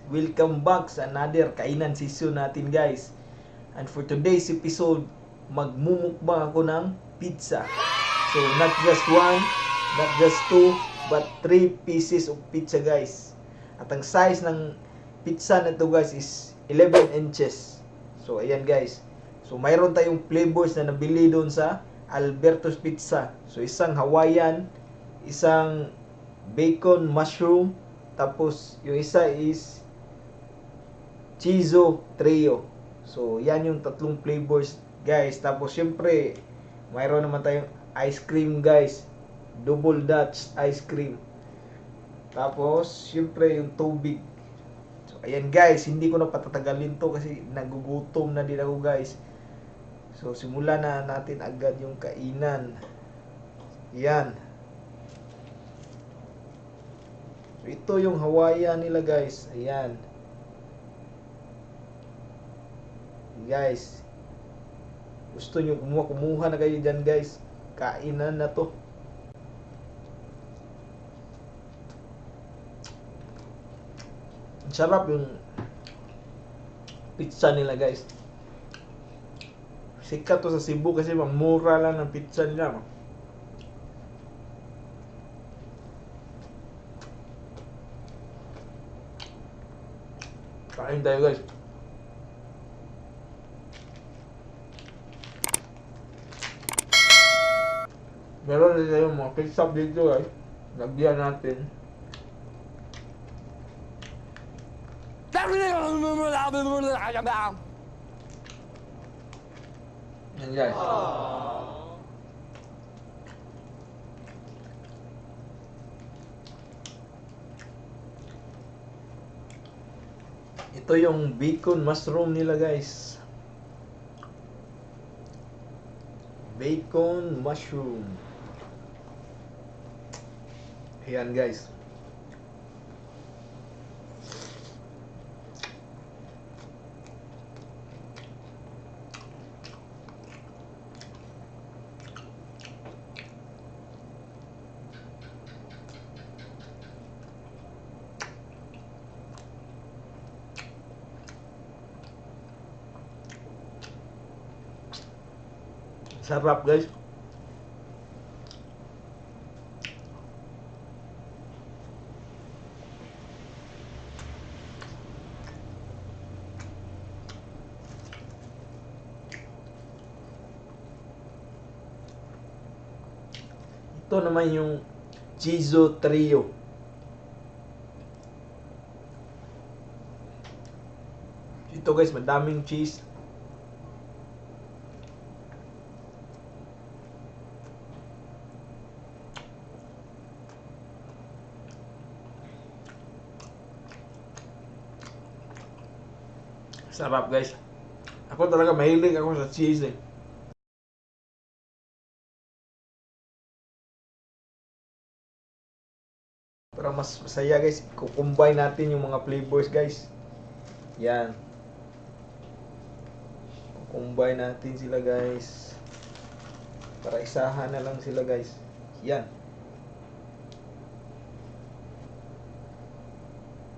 welcome back sa another kainan season natin guys. And for today's episode, magmumukbang ako ng pizza. So not just one, not just two, but 3 pieces of pizza guys. At ang size ng pizza na to guys is 11 inches. So ayan guys. So mayroon tayong flavors na nabili doon sa ALBERTOS Pizza. So isang Hawaiian, isang bacon mushroom, tapos yung isa is CHEZO trio. So yan yung tatlong flavors guys. Tapos syempre mayroon naman tayong ice cream guys, double Dutch ice cream. Tapos syempre yung tubig. So ayan guys, hindi ko na patatagalin to kasi nagugutom na din ako guys. So simulan na natin agad yung kainan. Yan. So ito yung Hawaiian nila guys. Ayan. Guys, gusto nyo kumuha na kayo dyan guys. Kainan na to. Sarap yung pizza nila guys. Sikat to sa Cebu kasi mura lang ng pizza nila. Kain tayo guys. Meron din tayong mga ketchup dito guys. Lagyan natin. Yan guys. Ito yung bacon mushroom nila guys. Bacon mushroom. Ayan guys. Sarap guys. Ito naman yung CHEZO trio. Ito guys, madaming cheese. Sarap guys. Ako talaga mahilig ako sa cheese eh. Para mas masaya guys, kukumbine natin yung mga flavors guys. Yan. Kukumbine natin sila guys. Para isahan na lang sila guys. Yan.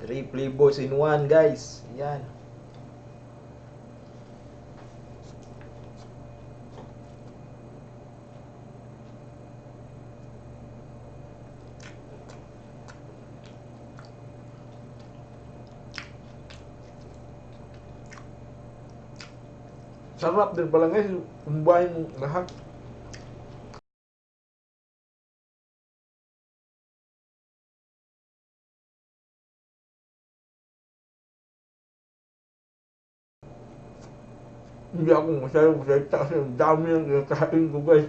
3 flavors in 1 guys. Yan. Sarap din pala guys, kumbahin mo lahat. Hindi ako masyadong salita kasi ang dami ng kinakain ko guys.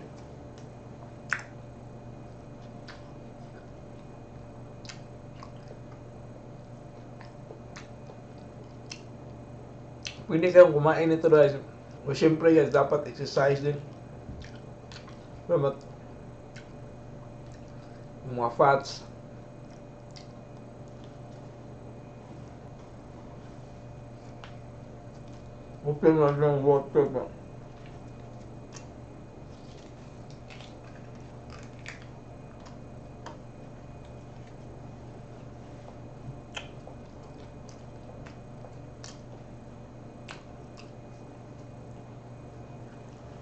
Pwede kayong kumain nito guys. O syempre guys, dapat exercise din. Dapat yung mga fats. Okay na lang water ba.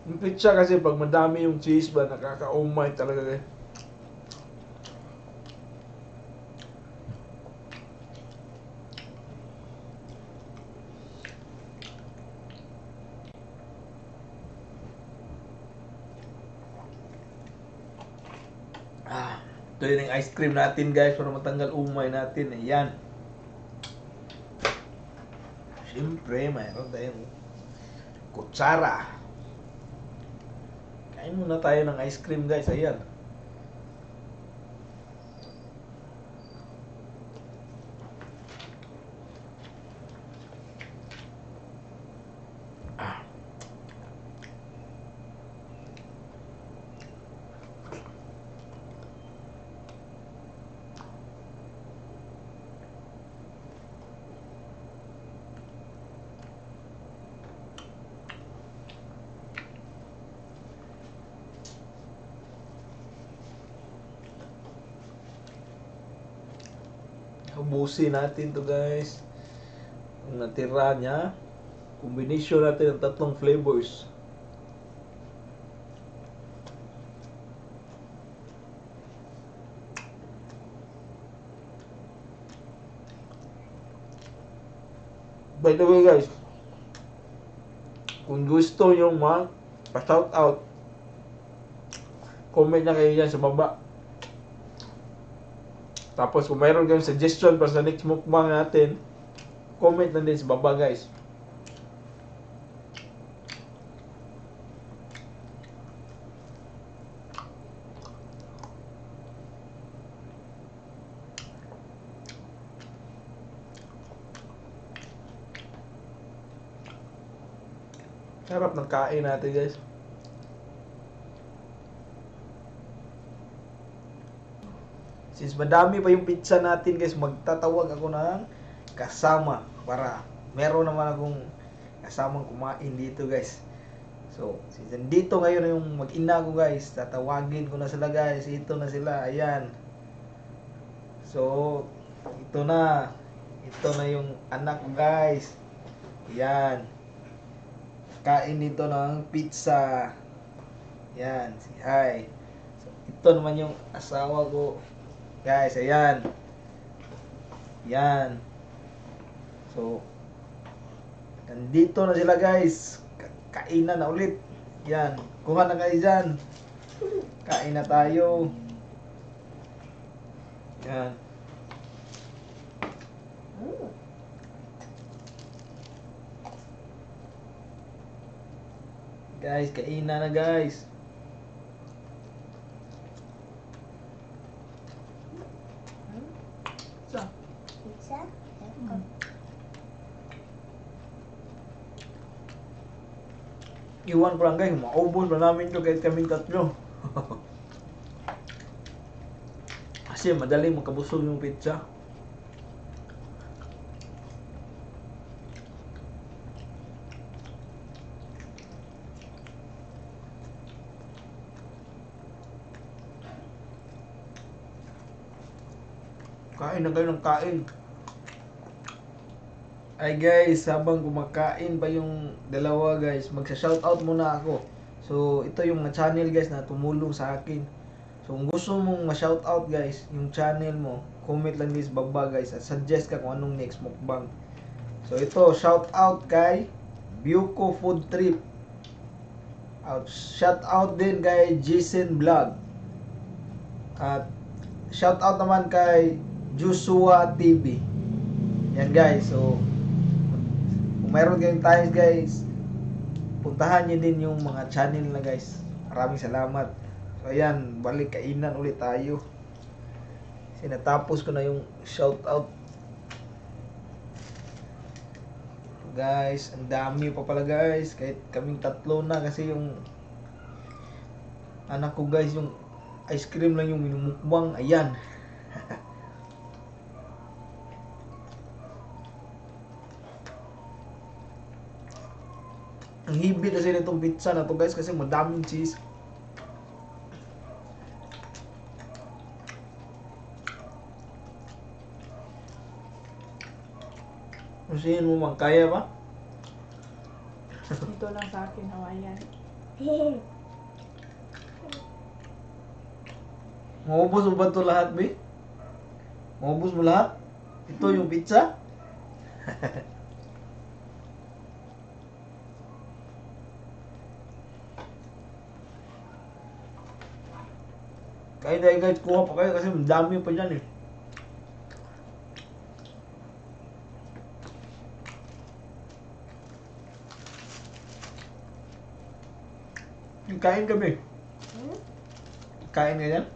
Yung pizza kasi pag madami yung cheese ba, nakaka-umay talaga guys. Ito yun yung ice cream natin guys para matanggal umay natin. Ayan. Siyempre, mayroon tayong kutsara. Kain muna tayo ng ice cream guys. Ayan. Ubusin natin to guys. Ang natira niya, combination natin ng tatlong flavors. By the way guys, kung gusto nyo pa-shoutout, comment na kayo dyan sa baba. Tapos kung mayroon kayong suggestion para sa next mukbang natin, comment na din sa baba guys. Sarap ng kain natin guys. Since madami pa yung pizza natin guys, magtatawag ako ng kasama para meron naman akong kasamang kumain dito guys. So, since nandito ngayon yung mag-ina ko guys, tatawagin ko na sila guys. Ito na sila, ayan. So, ito na. Ito na yung anak ko guys. Ayan. Kain dito ng pizza. Ayan, si hi. So, ito naman yung asawa ko. Guys, ayan. Yan. So, nandito na sila guys. Kainan na ulit. Yan. Kuha na kayo dyan. Kain na tayo. Yan. Guys, kainan na guys. Pizza? Iwan ko lang guys, maubos na namin to kahit kaming tatlo. Kasi madali magkabusog yung pizza. Kain na kayo ng kain. Ay guys, habang kumakain pa yung dalawa guys, magsa-shoutout muna ako. So, ito yung mga channel guys na tumulong sa akin. So, kung gusto mong ma-shoutout guys, yung channel mo, comment lang din sa baba guys at suggest ka kung anong next mukbang. So, ito, shoutout kay Buko Food Trip. Shoutout din kay Jason Vlog. At shoutout naman kay Joshua TV. Yan guys, so kung mayroon kayong times guys, puntahan nyo din yung mga channel na guys. Maraming salamat. So ayan, balik kainan ulit tayo. Sinatapos ko na yung shoutout. Guys, ang dami pa pala guys. Kahit kaming tatlo na kasi yung anak ko guys, yung ice cream lang yung minumukbang. Ayan. Ang hibit kasi nitong pizza na to guys kasi madaming cheese. Kasi mo man kaya ba? Ito lang sa akin, Hawaiian. Maubos mo ba ito lahat, be? Maubos mo lahat? Ito yung pizza? Kaya dahil guys, kuha pa kayo kasi dami pa dyan eh. Kain kami. Kain nga yan?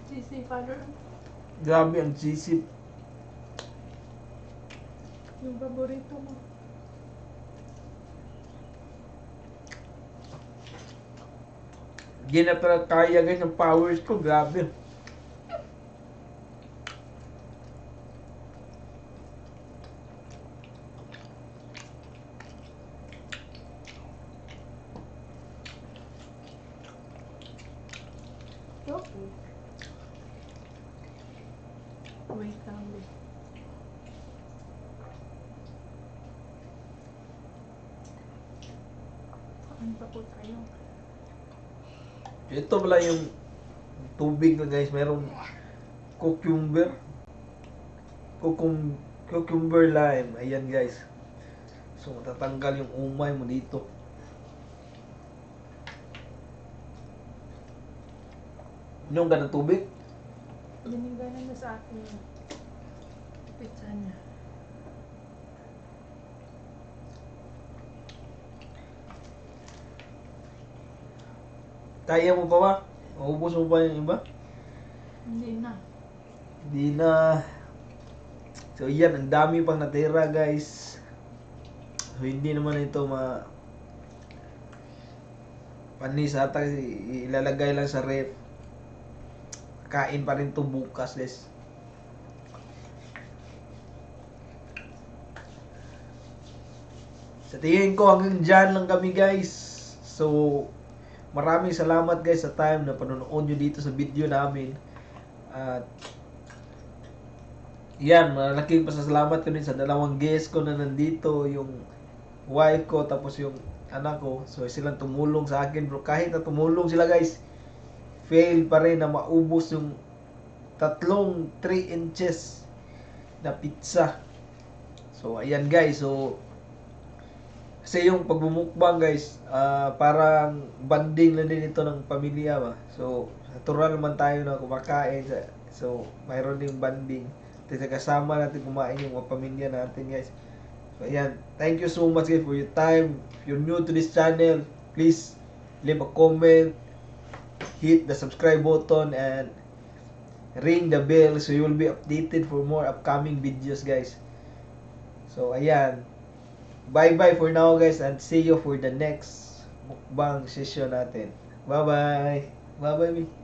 Sisi, father. Grabe ang sisip. Yung paborito mo. Hindi na talaga kaya guys ang powers ko. Grabe. Okay. Wait lang, babe. Kain pa po tayo. Ito pala yung tubig na guys. Merong cucumber. Cucumber lime. Ayan guys. So matatanggal yung umay mo dito. Inom ka ng tubig? Binigay na sa akin yung pizza niya. Kaya mo pa ba? Maubos mo pa yung iba? Hindi na. Hindi na. So yan, ang dami pang natira guys. So hindi naman ito panis ata kasi ilalagay lang sa ref. Kain pa rin to bukas guys. Sa tingin ko hanggang dyan lang kami guys. So maraming salamat guys sa time na panonood nyo dito sa video namin. At yan, malaking pasasalamat ko din sa dalawang guest ko na nandito, yung wife ko tapos yung anak ko. So silang tumulong sa akin bro. Kahit na tumulong sila guys, fail pa rin na maubos yung tatlong 3 inches na pizza. So ayan guys, so kasi yung pagbumukbang guys, parang banding na din ito ng pamilya ba. So natural naman tayo na kumakain. So mayroon ding banding. Kasi kasama natin kumain yung mga pamilya natin guys. So ayan, thank you so much guys for your time. If you're new to this channel, please leave a comment, hit the subscribe button and ring the bell so you will be updated for more upcoming videos guys. So ayan, bye bye for now guys and see you for the next mukbang session natin. Bye bye. Bye bye.